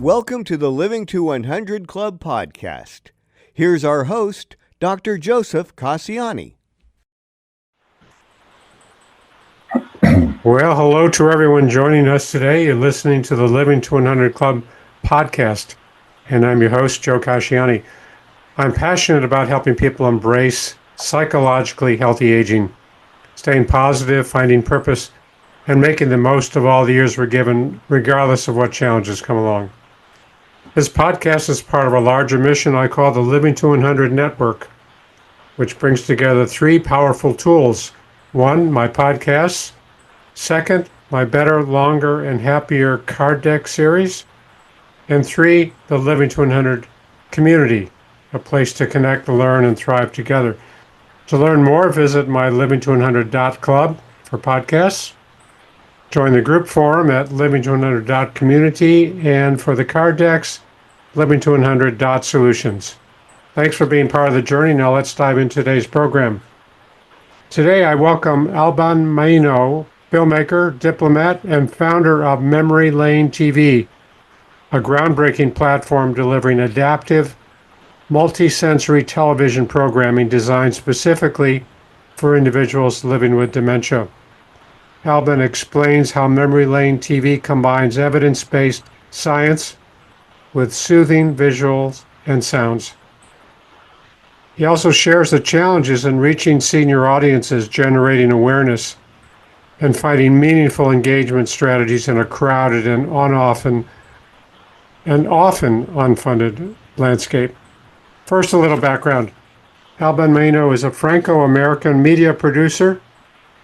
Welcome to the Living to 100 Club podcast. Here's our host, Dr. Joseph Casciani. Well, hello to everyone joining us today. You're listening to the Living to 100 Club podcast, and I'm your host, Joe Casciani. I'm passionate about helping people embrace psychologically healthy aging, staying positive, finding purpose, and making the most of all the years we're given, regardless of what challenges come along. This podcast is part of a larger mission I call the Living to 100 Network, which brings together three powerful tools. One, my podcasts. Second, my Better, Longer, and Happier card deck series. And three, the Living to 100 community, a place to connect, learn, and thrive together. To learn more, visit my living2100.club for podcasts. Join the group forum at living2100.community, and for the card decks, living2100.solutions. Thanks for being part of the journey. Now let's dive into today's program. Today I welcome Alban Maino, filmmaker, diplomat, and founder of Memory Lane TV, a groundbreaking platform delivering adaptive, multi-sensory television programming designed specifically for individuals living with dementia. Alban explains how Memory Lane TV combines evidence-based science with soothing visuals and sounds. He also shares the challenges in reaching senior audiences, generating awareness, and finding meaningful engagement strategies in a crowded and often unfunded landscape. First, a little background. Alban Maino is a Franco-American media producer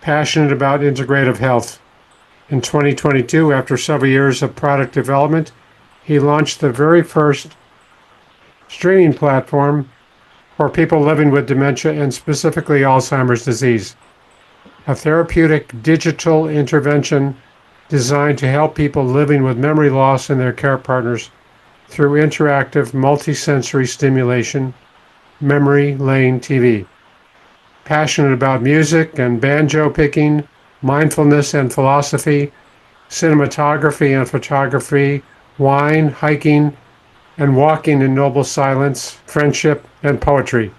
passionate about integrative health. In 2022, after several years of product development, he launched the very first streaming platform for people living with dementia and specifically Alzheimer's disease, a therapeutic digital intervention designed to help people living with memory loss and their care partners through interactive multisensory stimulation, Memory Lane TV. Passionate about music and banjo picking, mindfulness and philosophy, cinematography and photography, wine, hiking, and walking in noble silence, friendship, and poetry,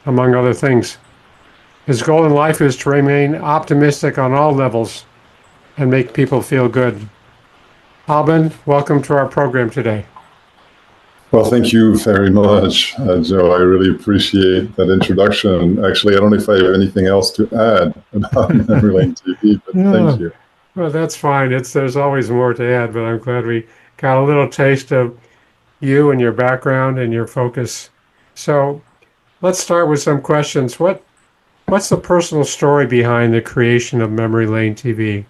among other things. His goal in life is to remain optimistic on all levels and make people feel good. Alban, welcome to our program today. Well, thank you very much, Joe. I really appreciate that introduction. Actually, I don't know if I have anything else to add about Memory Lane TV, but thank you. Well, that's fine. There's always more to add, but I'm glad we got a little taste of you and your background and your focus. So let's start with some questions. What's the personal story behind the creation of Memory Lane TV?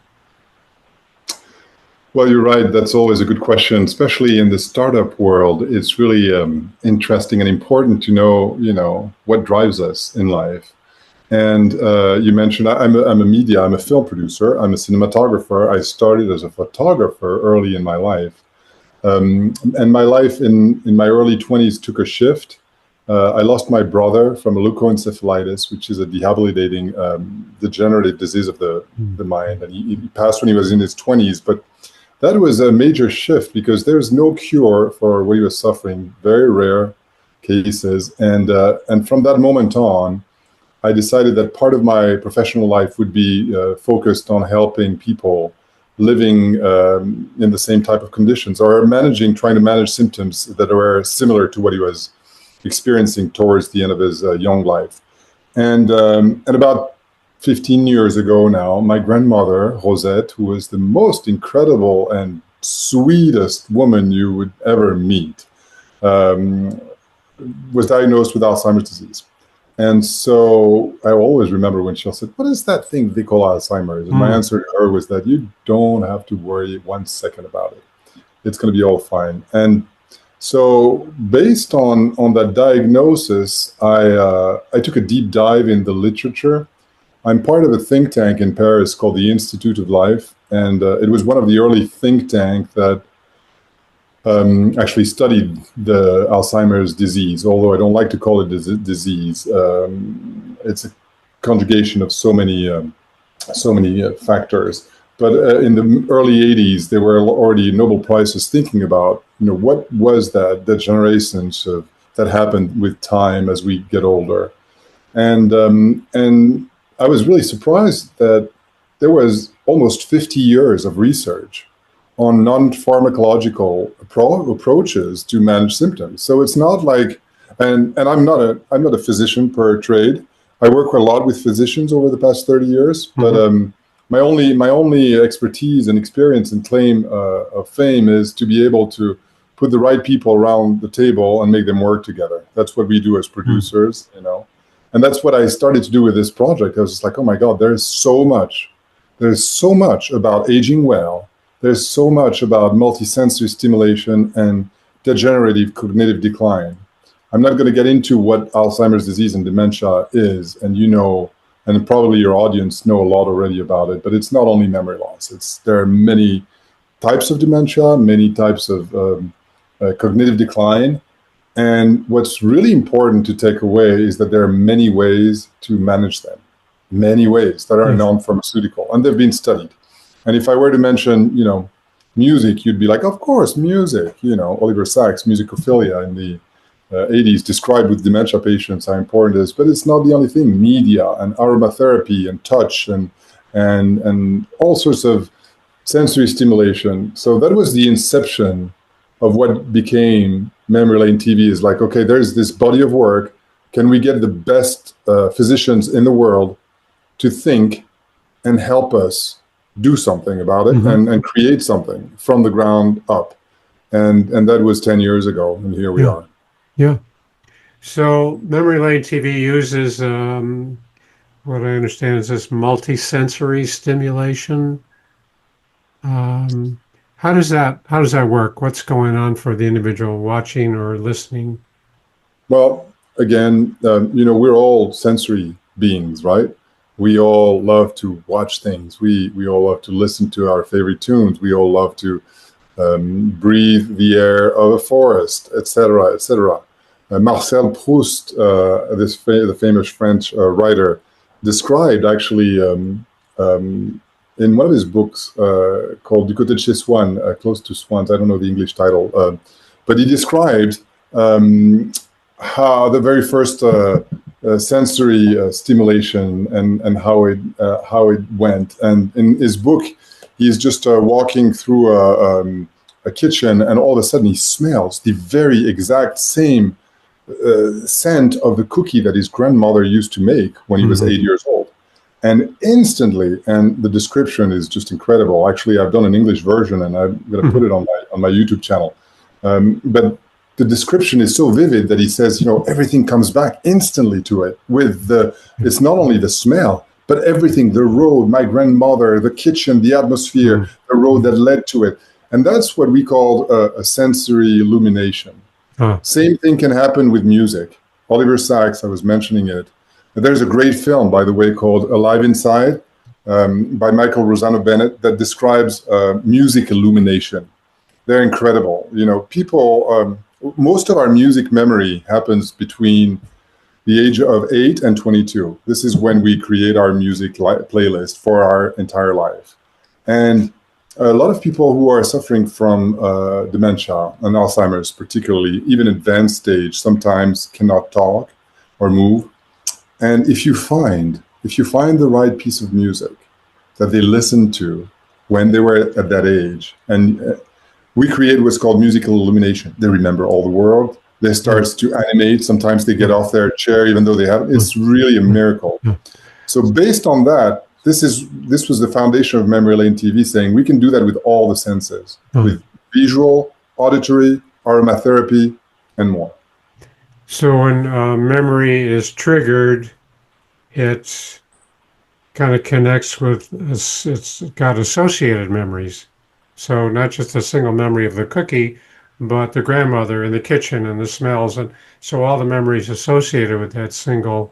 Well, you're right. That's always a good question, especially in the startup world. It's really interesting and important to know, what drives us in life. And you mentioned I'm a film producer. I'm a cinematographer. I started as a photographer early in my life. And my life in my early 20s took a shift. I lost my brother from leukoencephalitis, which is a debilitating degenerative disease of the mind. And he passed when he was in his 20s. But that was a major shift because there's no cure for what he was suffering, very rare cases. And from that moment on, I decided that part of my professional life would be focused on helping people living in the same type of conditions or trying to manage symptoms that were similar to what he was experiencing towards the end of his young life. And about 15 years ago now, my grandmother, Rosette, who was the most incredible and sweetest woman you would ever meet, was diagnosed with Alzheimer's disease. And so I always remember when she said, "What is that thing they call Alzheimer's?" And my answer to her was that you don't have to worry 1 second about it. It's going to be all fine. And so based on that diagnosis, I took a deep dive in the literature. I'm part of a think tank in Paris called the Institute of Life, and it was one of the early think tanks that actually studied the Alzheimer's disease, although I don't like to call it a disease. It's a conjugation of so many factors. But in the early 80s, there were already Nobel Prizes thinking about, what was that degenerations that happened with time as we get older. And I was really surprised that there was almost 50 years of research on non-pharmacological approaches to manage symptoms. So it's not like, and I'm not a physician per trade. I work a lot with physicians over the past 30 years, but my only expertise and experience and claim of fame is to be able to put the right people around the table and make them work together. That's what we do as producers, And that's what I started to do with this project. I was just like, oh my God, there's so much. There's so much about aging well. There's so much about multisensory stimulation and degenerative cognitive decline. I'm not going to get into what Alzheimer's disease and dementia is, and and probably your audience know a lot already about it, but it's not only memory loss. There are many types of dementia, many types of cognitive decline. And what's really important to take away is that there are many ways to manage them, many ways that are non-pharmaceutical, and they've been studied. And if I were to mention, music, you'd be like, of course, music. Oliver Sacks' musicophilia in the 80s described with dementia patients how important it is. But it's not the only thing. Media and aromatherapy and touch and all sorts of sensory stimulation. So that was the inception of what became Memory Lane TV. Is like, okay, there's this body of work. Can we get the best physicians in the world to think and help us do something about it and create something from the ground up? And that was 10 years ago, and here we are. Yeah. So Memory Lane TV uses what I understand is this multisensory stimulation. How does that work? What's going on for the individual watching or listening? Well, again, we're all sensory beings, right? We all love to watch things. We all love to listen to our favorite tunes. We all love to breathe the air of a forest, etc., etc. Marcel Proust, the famous French writer, described actually in one of his books called Du côté de chez Swann, Close to Swans. I don't know the English title, but he described how the very first sensory stimulation and how it went. And in his book, he's just walking through a kitchen, and all of a sudden he smells the very exact same scent of the cookie that his grandmother used to make when he was 8 years old. And instantly, and the description is just incredible. Actually, I've done an English version, and I'm going to put it on my YouTube channel. But the description is so vivid that he says, everything comes back instantly to it. It's not only the smell, but everything, the road, my grandmother, the kitchen, the atmosphere, the road that led to it. And that's what we call a sensory illumination. Same thing can happen with music. Oliver Sacks, I was mentioning it. There's a great film, by the way, called Alive Inside by Michael Rosano Bennett that describes music illumination. They're incredible. People, most of our music memory happens between the age of 8 and 22. This is when we create our music playlist for our entire life. And a lot of people who are suffering from dementia and Alzheimer's, particularly, even advanced stage, sometimes cannot talk or move. And if you find the right piece of music that they listened to when they were at that age, and we create what's called musical illumination. They remember all the world. They start to animate. Sometimes they get off their chair, even though they have. It's really a miracle. So based on that, this was the foundation of Memory Lane TV, saying we can do that with all the senses, with visual, auditory, aromatherapy, and more. So when memory is triggered, it kind of connects with, it's got associated memories. So not just a single memory of the cookie, but the grandmother in the kitchen and the smells. And so all the memories associated with that single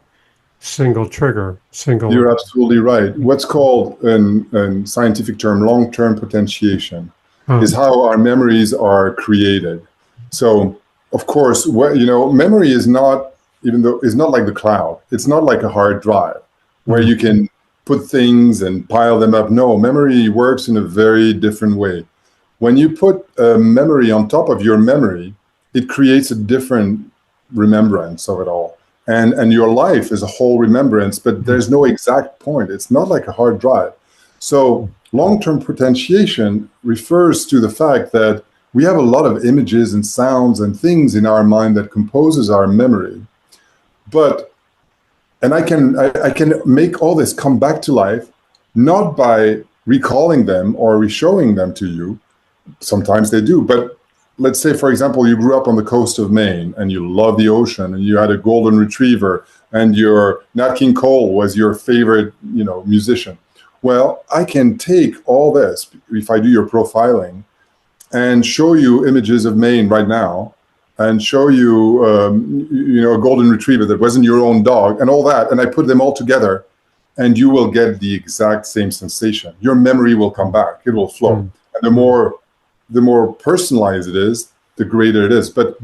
trigger. You're absolutely right. What's called, in scientific term, long-term potentiation is how our memories are created. So, of course, memory is not, even though it's not like the cloud. It's not like a hard drive where you can put things and pile them up. No, memory works in a very different way. When you put a memory on top of your memory, it creates a different remembrance of it all. And your life is a whole remembrance, but there's no exact point. It's not like a hard drive. So long-term potentiation refers to the fact that we have a lot of images and sounds and things in our mind that composes our memory. And I can make all this come back to life, not by recalling them or re-showing them to you. Sometimes they do, but let's say, for example, you grew up on the coast of Maine and you love the ocean and you had a golden retriever and your Nat King Cole was your favorite, musician. Well, I can take all this, if I do your profiling, and show you images of Maine right now and show you, a golden retriever that wasn't your own dog and all that. And I put them all together and you will get the exact same sensation. Your memory will come back. It will flow. And the more personalized it is, the greater it is. But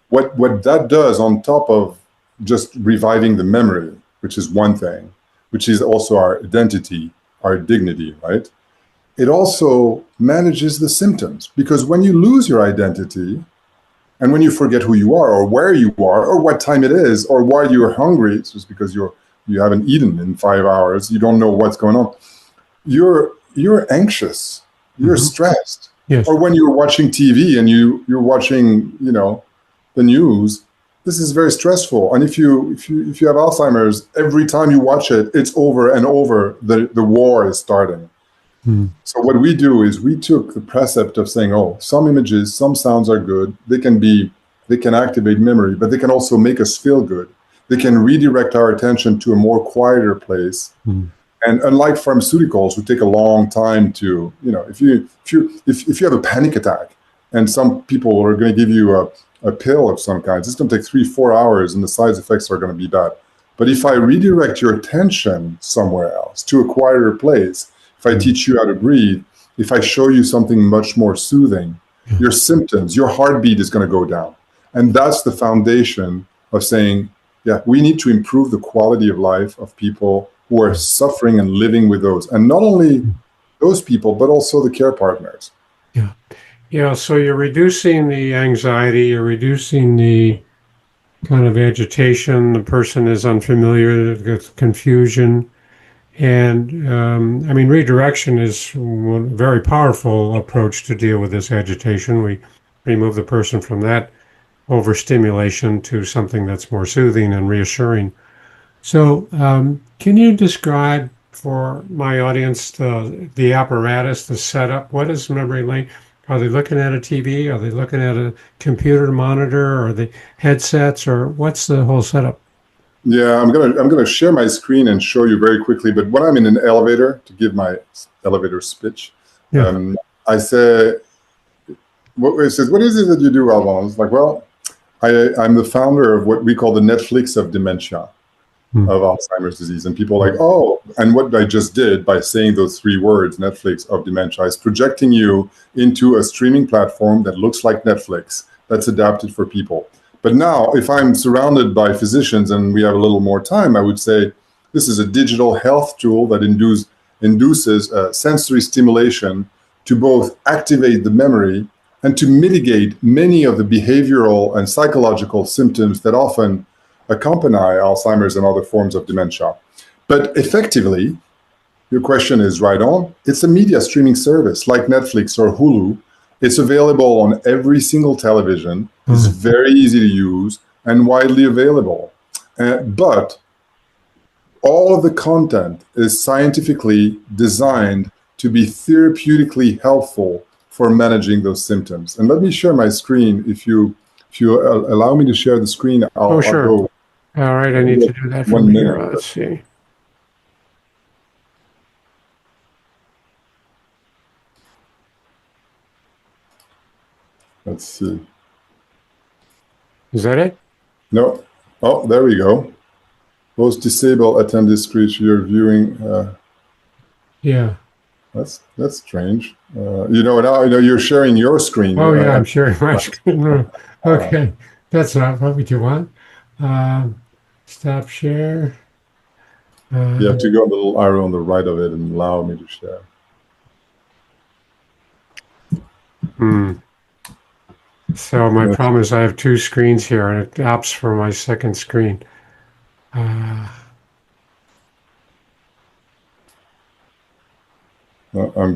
what that does on top of just reviving the memory, which is one thing, which is also our identity, our dignity, right? It also manages the symptoms, because when you lose your identity and when you forget who you are or where you are or what time it is or why you're hungry, it's just because you haven't eaten in 5 hours, you don't know what's going on. You're anxious, you're stressed. Yes. Or when you're watching TV and you're watching, the news, this is very stressful. And if you have Alzheimer's, every time you watch it, it's over and over. The war is starting. So what we do is we took the precept of saying, some images, some sounds are good. They can activate memory, but they can also make us feel good. They can redirect our attention to a more quieter place. And unlike pharmaceuticals, who take a long time to, if you have a panic attack, and some people are going to give you a pill of some kind, it's going to take 3-4 hours, and the side effects are going to be bad. But if I redirect your attention somewhere else to a quieter place, if I teach you how to breathe, if I show you something much more soothing, your symptoms, your heartbeat is going to go down, and that's the foundation of saying, we need to improve the quality of life of people who are suffering and living with those. And not only those people, but also the care partners. Yeah, so you're reducing the anxiety, you're reducing the kind of agitation, the person is unfamiliar, there's confusion. And, redirection is a very powerful approach to deal with this agitation. We remove the person from that overstimulation to something that's more soothing and reassuring. So can you describe for my audience the apparatus, the setup? What is memory lane? Are they looking at a TV? Are they looking at a computer monitor? Or the headsets? Or what's the whole setup? Yeah, I'm gonna share my screen and show you very quickly. But when I'm in an elevator, to give my elevator speech, I say, it says, what is it that you do, Alban? It's like, well, I'm the founder of what we call the Netflix of dementia, of Alzheimer's disease. And people are like, and what I just did by saying those 3 words, Netflix of dementia, is projecting you into a streaming platform that looks like Netflix, that's adapted for people. But now, if I'm surrounded by physicians and we have a little more time, I would say this is a digital health tool that induces sensory stimulation to both activate the memory and to mitigate many of the behavioral and psychological symptoms that often accompany Alzheimer's and other forms of dementia. But effectively, your question is right on. It's a media streaming service like Netflix or Hulu. It's available on every single television. It's very easy to use and widely available. But all of the content is scientifically designed to be therapeutically helpful for managing those symptoms. And let me share my screen. If you allow me to share the screen, I'll go. All right, I need to do that from here. Let's see. Let's see. Is that it? No. Oh, there we go. Those disabled attend this screen. You're viewing. That's strange. Now you're sharing your screen. Oh yeah, I'm sharing my screen. Okay, that's not what you want. Stop share. You have to go on the little arrow on the right of it and allow me to share. So my problem is I have two screens here, and it opts for my second screen. I'm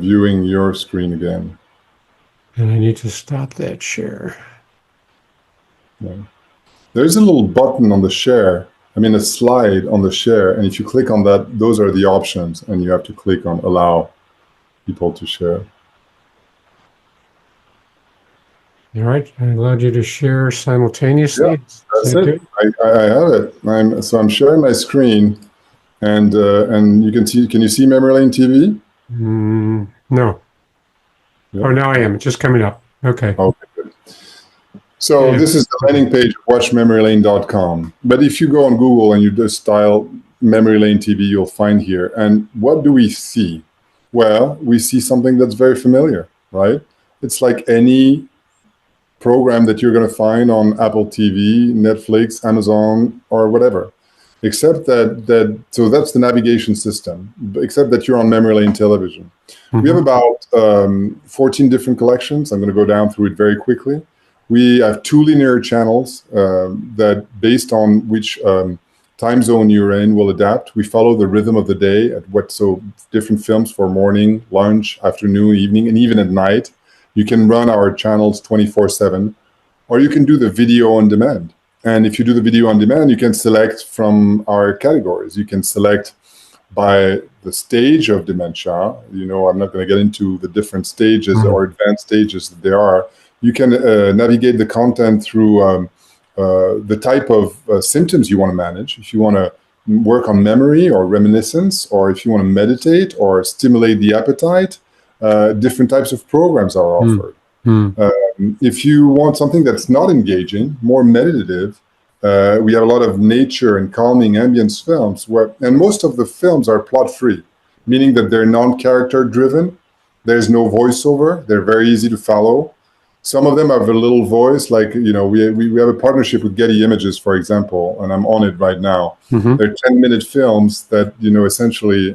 viewing your screen again. And I need to stop that share. Yeah. There's a little button on the share, a slide on the share, and if you click on that, those are the options, and you have to click on allow people to share. All right, I allowed you to share simultaneously. Yeah, that's it. I have it. I'm sharing my screen, and you can see. Can you see Memory Lane TV? No. Yeah. Oh, now I am. It's just coming up. Okay. Okay, good. So this is the landing page of watchmemorylane.com. But if you go on Google and you just dial Memory Lane TV, you'll find here. And what do we see? Well, we see something that's very familiar, right? It's like any program that you're going to find on Apple TV, Netflix, Amazon, or whatever. Except so that's the navigation system, except that you're on Memory Lane television. Mm-hmm. We have about 14 different collections. I'm going to go down through it very quickly. We have 2 linear channels that, based on which time zone you're in, will adapt. We follow the rhythm of the day so different films for morning, lunch, afternoon, evening, and even at night. You can run our channels 24/7, or you can do the video on demand. And if you do the video on demand, you can select from our categories. You can select by the stage of dementia. I'm not going to get into the different stages or advanced stages that there are. You can navigate the content through the type of symptoms you want to manage. If you want to work on memory or reminiscence, or if you want to meditate or stimulate the appetite, different types of programs are offered. If you want something that's not engaging, more meditative, we have a lot of nature and calming ambience films, and most of the films are plot-free, meaning that they're non-character driven. There's no voiceover. They're very easy to follow. Some of them have a little voice, like, we have a partnership with Getty Images, for example, and I'm on it right now. Mm-hmm. They're 10-minute films that, essentially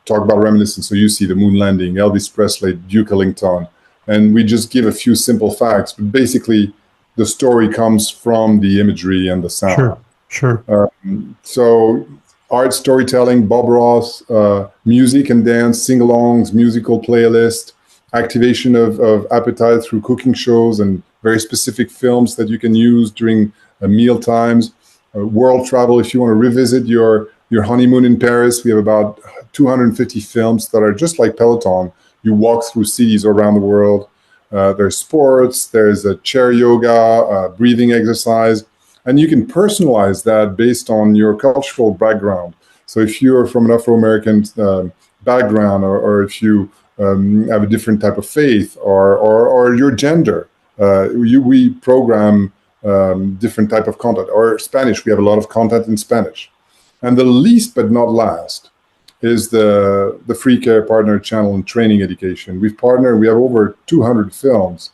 talk about reminiscence. So you see the moon landing, Elvis Presley, Duke Ellington, and we just give a few simple facts. But basically, the story comes from the imagery and the sound. Sure. So art, storytelling, Bob Ross, music and dance, sing-alongs, musical playlist, activation of appetite through cooking shows and very specific films that you can use during meal times, world travel. If you want to revisit your honeymoon in Paris, we have about 250 films that are just like Peloton. You walk through cities around the world. There's sports, there's a chair yoga, breathing exercise, and you can personalize that based on your cultural background. So if you're from an Afro-American background, or if you have a different type of faith, or your gender, we program different type of content. Or Spanish, we have a lot of content in Spanish. And the least but not last is the Free Care Partner channel in training education. We have over 200 films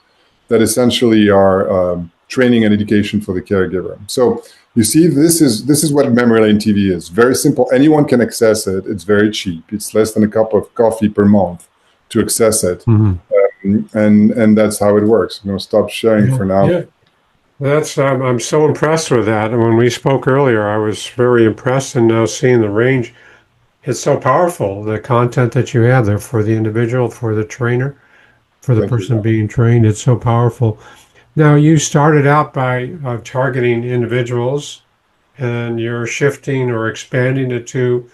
that essentially are training and education for the caregiver. So you see, this is what Memory Lane TV is. Very simple. Anyone can access it. It's very cheap. It's less than a cup of coffee per month to access it. Mm-hmm. And that's how it works. I'm going to stop sharing for now. Yeah. I'm so impressed with that. And when we spoke earlier, I was very impressed, and now seeing the range, it's so powerful, the content that you have there for the individual, for the trainer, for the person being trained. It's so powerful. Now, you started out by targeting individuals, and you're shifting or expanding it to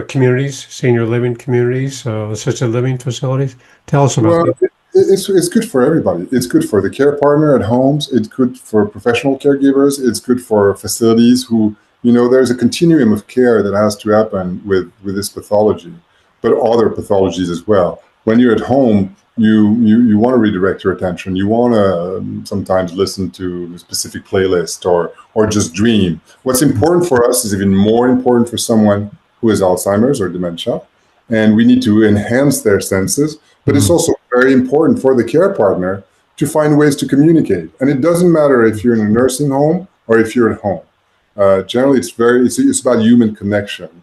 communities, senior living communities, assisted living facilities. Tell us about that. It's good for everybody. It's good for the care partner at homes. It's good for professional caregivers. It's good for facilities who, there's a continuum of care that has to happen with this pathology, but other pathologies as well. When you're at home, you want to redirect your attention. You want to sometimes listen to a specific playlist or just dream. What's important for us is even more important for someone who has Alzheimer's or dementia, and we need to enhance their senses. But it's also very important for the care partner to find ways to communicate. And it doesn't matter if you're in a nursing home or if you're at home. Generally, it's about human connection,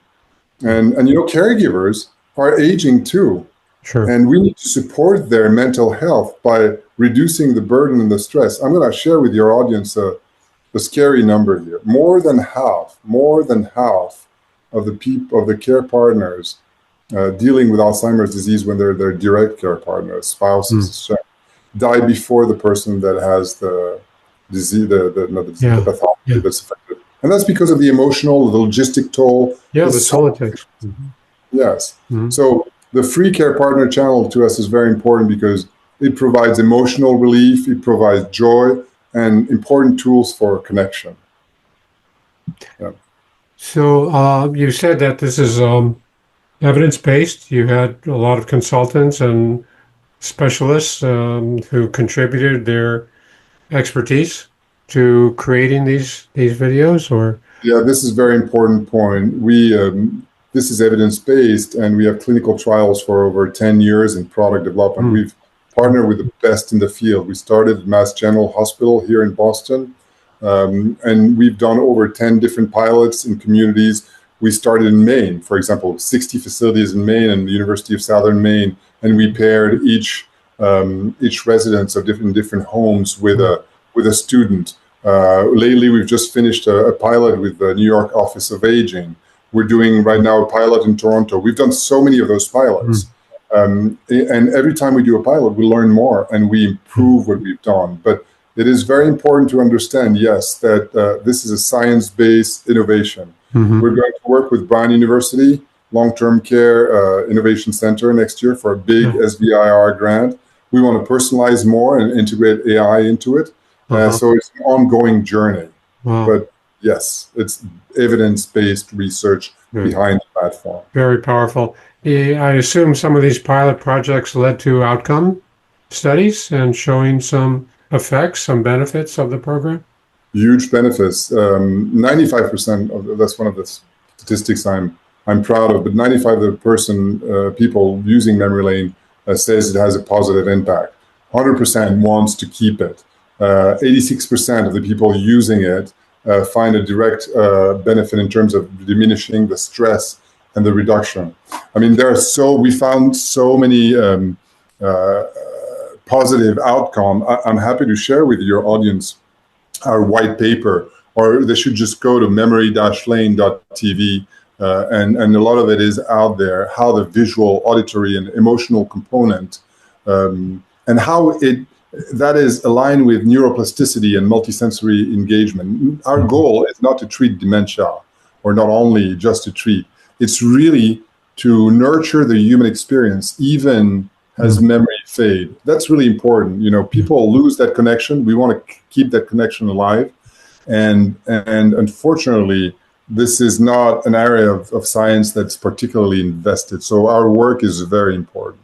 and caregivers are aging too, Sure. and we need to support their mental health by reducing the burden and the stress. I'm going to share with your audience a scary number here. More than half of the care partners dealing with Alzheimer's disease, when they're their direct care partners, spouses, die before the person that has the disease, the pathology that's affected. And that's because of the emotional, the logistic toll. Yeah, the toll it takes. Yes. So the free care partner channel to us is very important because it provides emotional relief, it provides joy, and important tools for connection. Yeah. So you said that this is evidence-based. You had a lot of consultants and specialists who contributed their expertise to creating these videos, or? Yeah, this is a very important point. This is evidence-based, and we have clinical trials for over 10 years in product development. We've partnered with the best in the field. We started at Mass General Hospital here in Boston, and we've done over 10 different pilots in communities. We started in Maine, for example, 60 facilities in Maine and the University of Southern Maine, and we paired each residence of different homes with a student. Lately, we've just finished a pilot with the New York Office of Aging. We're doing right now a pilot in Toronto. We've done so many of those pilots. And every time we do a pilot, we learn more and we improve what we've done. But it is very important to understand, yes, that this is a science-based innovation. We're going to work with Brown University Long-Term Care Innovation Center next year for a big SBIR grant. We want to personalize more and integrate AI into it. So it's an ongoing journey. But yes, it's evidence-based research behind the platform. Very powerful. I assume some of these pilot projects led to outcome studies and showing some effects, some benefits of the program? Huge benefits. 95% of that's one of the statistics I'm proud of, but 95% people using Memory Lane says it has a positive impact. 100% wants to keep it. 86% of the people using it find a direct benefit in terms of diminishing the stress and the reduction. I mean, we found so many positive outcome. I'm happy to share with your audience our white paper, or they should just go to memory-lane.tv, and a lot of it is out there, how the visual, auditory, and emotional component, and how that is aligned with neuroplasticity and multisensory engagement. Our goal is not to treat dementia, or not only just to treat. It's really to nurture the human experience, even as memory fade. That's really important. People lose that connection. We want to keep that connection alive. And unfortunately, this is not an area of science that's particularly invested. So our work is very important.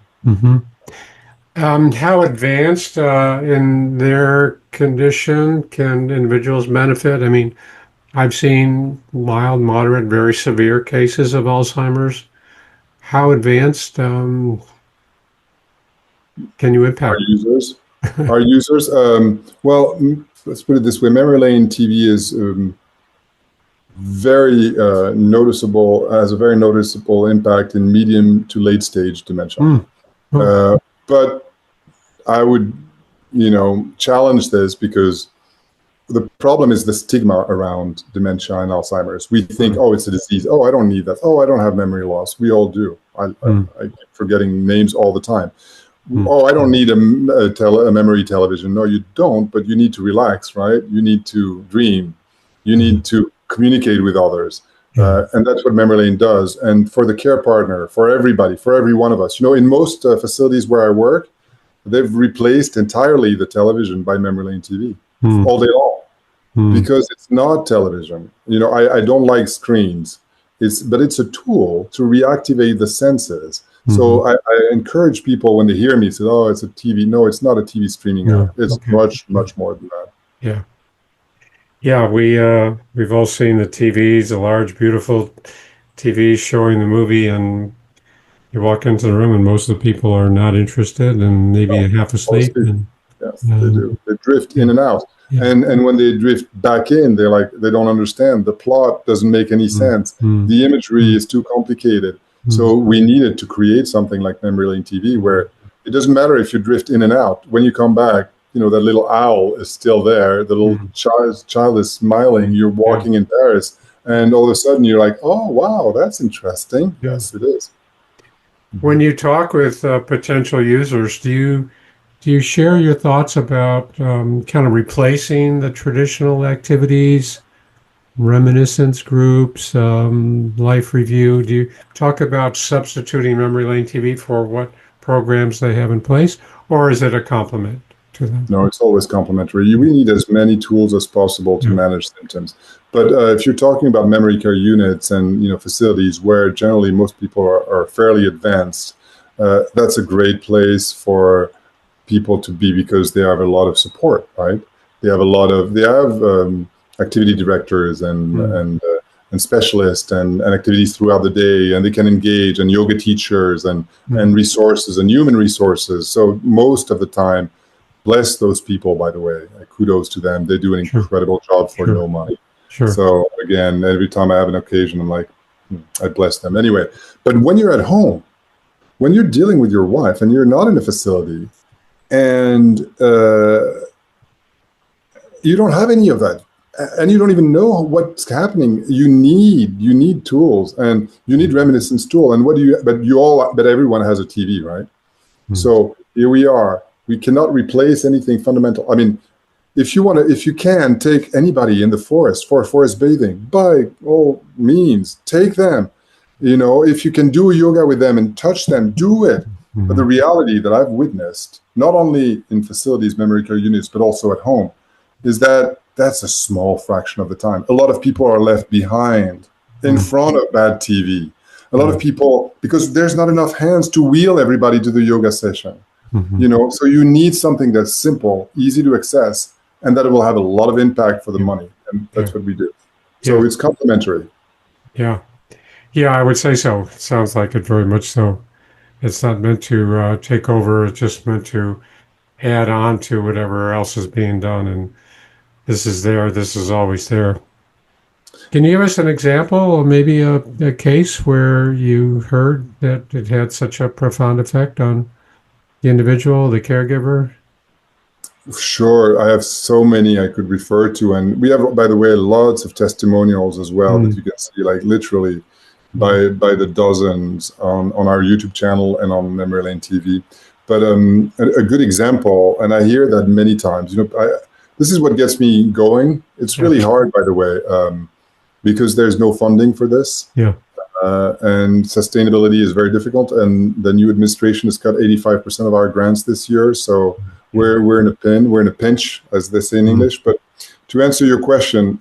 How advanced in their condition can individuals benefit? I mean, I've seen mild, moderate, very severe cases of Alzheimer's. How advanced can you impact? Our users? Well, let's put it this way. Memory Lane TV is very noticeable, has a very noticeable impact in medium to late stage dementia. But I would, challenge this, because the problem is the stigma around dementia and Alzheimer's. We think, oh, it's a disease. Oh, I don't need that. Oh, I don't have memory loss. We all do. I keep forgetting names all the time. Oh, I don't need a memory television. No, you don't, but you need to relax, right? You need to dream. You need to communicate with others. And that's what Memory Lane does. And for the care partner, for everybody, for every one of us, in most facilities where I work, they've replaced entirely the television by Memory Lane TV all day long, because it's not television. I don't like screens, but it's a tool to reactivate the senses. So I encourage people, when they hear me, say, "Oh, it's a TV." No, it's not a TV streaming app. It's much more than that. Yeah. We've all seen the TVs, the large, beautiful TVs showing the movie, and you walk into the room and most of the people are not interested and maybe half asleep. Yes, they do. They drift in and out. Yeah. And when they drift back in, they don't understand. The plot doesn't make any sense. The imagery is too complicated. So we needed to create something like Memory Lane TV, where it doesn't matter if you drift in and out. When you come back, that little owl is still there. The little child is smiling. You're walking in Paris, and all of a sudden you're like, oh, wow, that's interesting. Yeah. Yes, it is. When you talk with potential users, do you share your thoughts about kind of replacing the traditional activities, reminiscence groups, life review? Do you talk about substituting Memory Lane TV for what programs they have in place, or is it a complement to them? No, it's always complementary. We need as many tools as possible to manage symptoms. But if you're talking about memory care units and facilities where generally most people are fairly advanced, that's a great place for people to be, because they have a lot of support, right? They have activity directors and specialists and activities throughout the day, and they can engage, and yoga teachers and resources and human resources. So most of the time, bless those people, by the way. Kudos to them. They do an incredible job for no money. Sure. So again, every time I have an occasion, I'm like, I bless them. Anyway, but when you're at home, when you're dealing with your wife and you're not in a facility, and you don't have any of that, and you don't even know what's happening, you need tools, and you need reminiscence tool. And but everyone has a TV, right? So here we are. We cannot replace anything fundamental. I mean, if you can take anybody in the forest for forest bathing, by all means, take them. If you can do yoga with them and touch them, do it. But the reality that I've witnessed, not only in facilities, memory care units, but also at home, is that that's a small fraction of the time. A lot of people are left behind in front of bad TV. A lot of people, because there's not enough hands to wheel everybody to the yoga session. So you need something that's simple, easy to access, and that it will have a lot of impact for the money. And that's what we do. So it's complementary. Yeah. Yeah, I would say so. It sounds like it very much so. It's not meant to take over. It's just meant to add on to whatever else is being done. And this is there. This is always there. Can you give us an example, or maybe a case where you heard that it had such a profound effect on the individual, the caregiver? Sure. I have so many I could refer to. And we have, by the way, lots of testimonials as well that you can see, like literally by the dozens on our YouTube channel and on Memory Lane TV. But a good example, and I hear that many times, this is what gets me going. It's really hard, by the way, because there's no funding for this. Yeah. And sustainability is very difficult. And the new administration has cut 85% of our grants this year. So we're in a pinch, as they say in English. But to answer your question,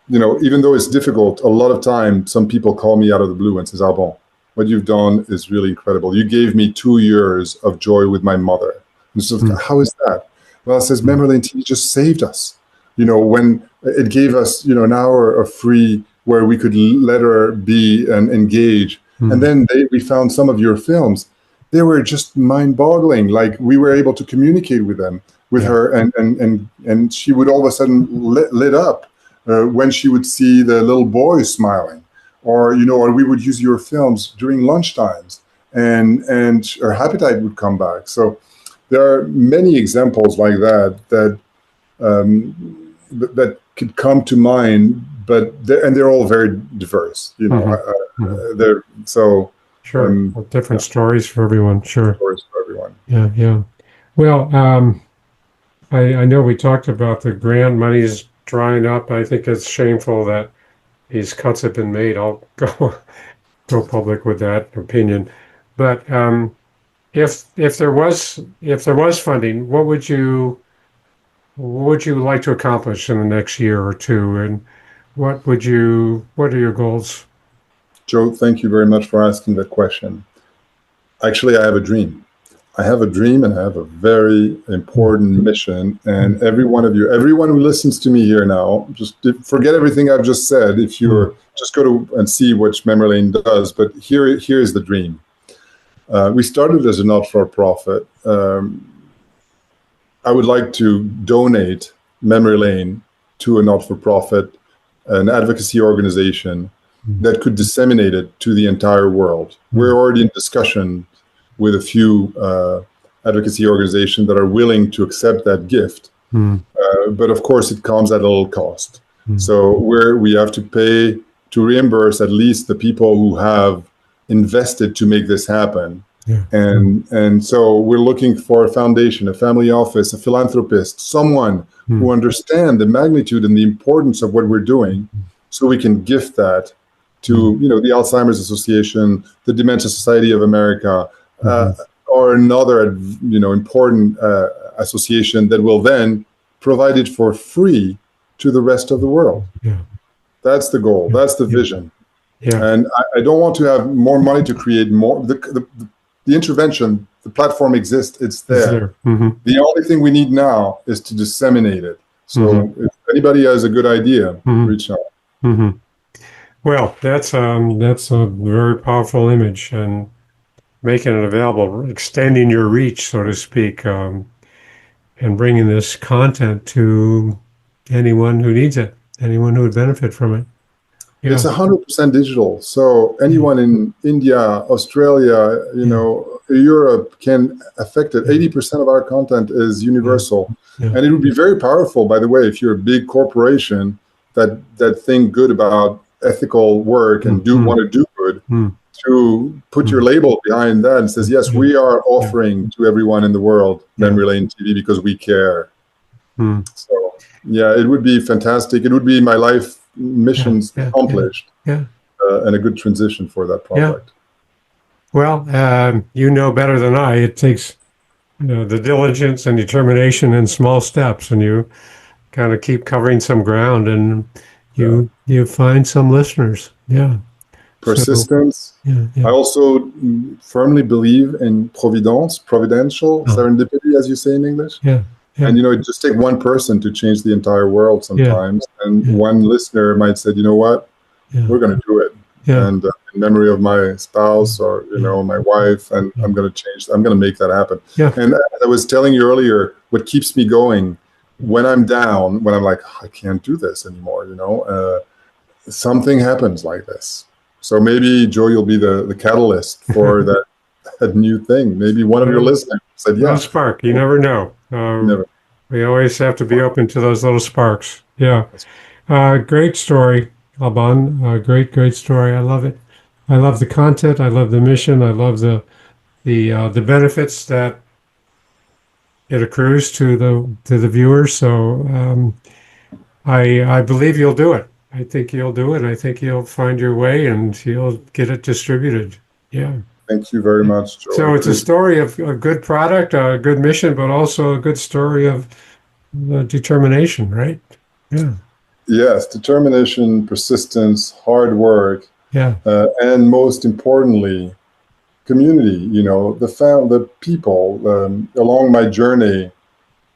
even though it's difficult, a lot of time, some people call me out of the blue and says, Alban, what you've done is really incredible. You gave me 2 years of joy with my mother. And so how is that? Well, it says Memory Lane TV just saved us. When it gave us, an hour of free where we could let her be and engage. And then we found some of your films. They were just mind-boggling. Like, we were able to communicate with her, and she would all of a sudden lit up when she would see the little boy smiling, or we would use your films during lunchtimes, and her appetite would come back. So there are many examples like that could come to mind, but they're all very diverse. They're so. Sure. Different stories for everyone. Sure. Stories for everyone. Yeah. Well, I know we talked about the grant money's drying up. I think it's shameful that these cuts have been made. I'll go public with that opinion. But if there was funding, what would you like to accomplish in the next year or two, and what are your goals? Joe, thank you very much for asking that question. Actually, I have a dream. I have a dream, and I have a very important mission. And everyone who listens to me here now, just forget everything I've just said. If you're just go to and see what Memory Lane does. But here is the dream. We started as a not-for-profit. I would like to donate memory lane to a not-for-profit, an advocacy organization that could disseminate it to the entire world. We're already in discussion with a few advocacy organizations that are willing to accept that gift. But of course, it comes at a little cost. So we have to pay to reimburse at least the people who have invested to make this happen. And so we're looking for a foundation, a family office, a philanthropist, someone who understands the magnitude and the importance of what we're doing, so we can gift that to the Alzheimer's Association, the Dementia Society of America, or another important association that will then provide it for free to the rest of the world. That's the goal. That's the vision. And I don't want to have more money to create more. The intervention, the platform exists. It's there. The only thing we need now is to disseminate it. So if anybody has a good idea, reach out. Well, that's a very powerful image, and making it available, extending your reach, so to speak, and bringing this content to anyone who needs it, anyone who would benefit from it. It's 100% digital. So anyone in India, Australia, Europe can affect it. 80% of our content is universal. And it would be very powerful, by the way, if you're a big corporation that think good about ethical work and want to do good, to put your label behind that and says, yes, we are offering to everyone in the world Memory Lane TV because we care. So, it would be fantastic. It would be my life missions accomplished, and a good transition for that project. Well, you know better than I. It takes the diligence and determination in small steps, and you kind of keep covering some ground, and you find some listeners. Persistence. I also firmly believe in providential serendipity, as you say in English. And it just takes one person to change the entire world sometimes. And one listener might say, you know what, we're going to do it. And in memory of my spouse or my wife, and I'm going to make that happen. And as I was telling you earlier, what keeps me going when I'm down, when I'm like, I can't do this anymore, something happens like this. So maybe, Joe, you'll be the catalyst for that new thing. Maybe one of your listeners said, yeah. Spark. You never know. We always have to be open to those little sparks. Great story, Alban. Great story. I love it. I love the content. I love the mission. I love the benefits that it accrues to the viewers. So I believe you'll do it. I think you'll do it. I think you'll find your way and you'll get it distributed. Thank you very much, Joe. So it's a story of a good product, a good mission, but also a good story of determination, right? Yes, determination, persistence, hard work, and most importantly, community. The people along my journey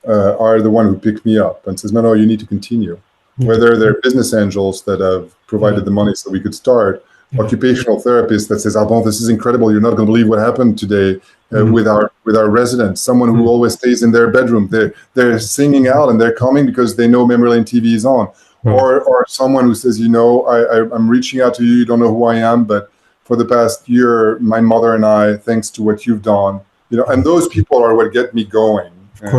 are the one who pick me up and says, no, you need to continue. Whether they're business angels that have provided the money so we could start, occupational therapists that says, Alban, this is incredible. You're not going to believe what happened today with our residents. Someone who always stays in their bedroom. They're singing out and they're coming because they know Memory Lane TV is on. Or someone who says, I'm reaching out to you. You don't know who I am, but for the past year, my mother and I, thanks to what you've done, and those people are what get me going. Of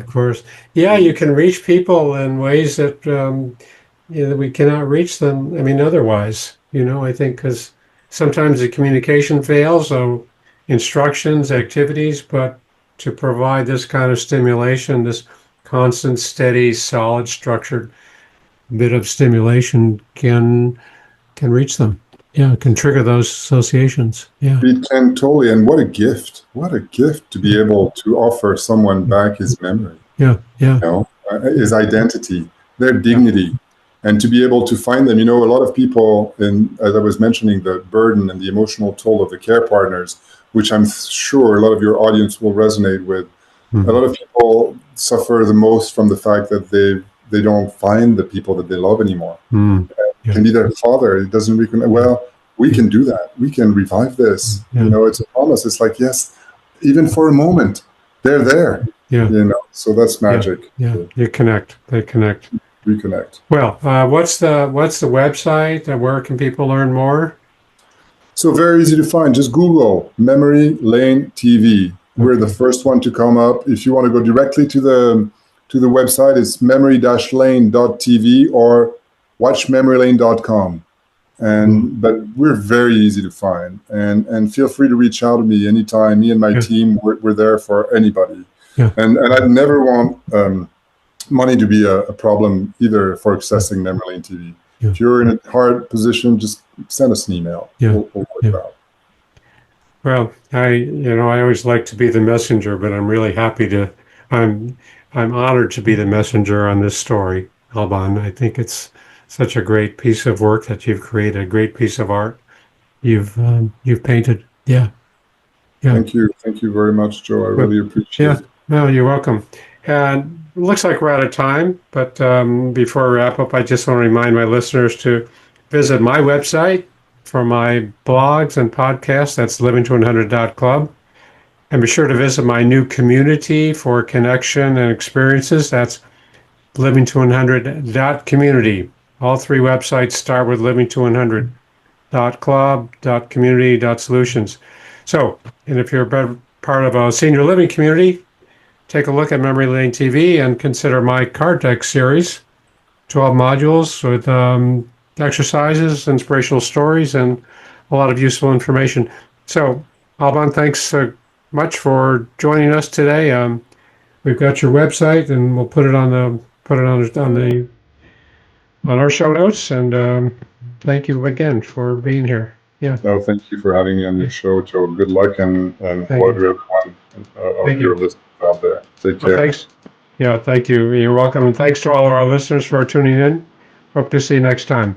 course. Yeah, you can reach people in ways that we cannot reach them. Otherwise, I think because sometimes the communication fails, so instructions, activities, but to provide this kind of stimulation, this constant, steady, solid, structured bit of stimulation can reach them. Can trigger those associations. It can totally. And what a gift to be able to offer someone back his memory. His identity, their dignity, and to be able to find them. A lot of people, as I was mentioning, the burden and the emotional toll of the care partners, which I'm sure a lot of your audience will resonate with. A lot of people suffer the most from the fact that they don't find the people that they love anymore. Can be their father. It doesn't recognize. Well, we can do that. We can revive this. It's a promise. It's like, yes, even for a moment, they're there. Yeah. So that's magic. Yeah. You connect. They connect. Reconnect. Well, what's the website and where can people learn more? So very easy to find. Just Google Memory Lane TV. We're the first one to come up. If you want to go directly to the website, it's memory-lane.tv or watchmemorylane.com. But we're very easy to find, and feel free to reach out to me anytime. Me and my team, we're there for anybody. And I'd never want money to be a problem either for accessing Memory Lane TV. If you're in a hard position, just send us an email. We'll work it out. Well, I always like to be the messenger, but I'm really happy to. I'm honored to be the messenger on this story, Alban. I think it's such a great piece of work that you've created, a great piece of art you've painted. Yeah. Thank you very much, Joe. I really appreciate it. No, you're welcome. And it looks like we're out of time, but before I wrap up, I just want to remind my listeners to visit my website for my blogs and podcasts. That's livingto100.club. And be sure to visit my new community for connection and experiences. That's livingto100.community. All three websites start with livingto100.club.community.solutions. So, and if you're a part of a senior living community, take a look at Memory Lane TV and consider my card deck series, 12 modules with exercises, inspirational stories, and a lot of useful information. So, Alban, thanks so much for joining us today. We've got your website, and we'll put it on our show notes. And thank you again for being here. Yeah. No, thank you for having me on your show, Joe. Good luck and hello to everyone of your listeners out there. Take care. Well, thanks. Yeah, thank you. You're welcome. And thanks to all of our listeners for tuning in. Hope to see you next time.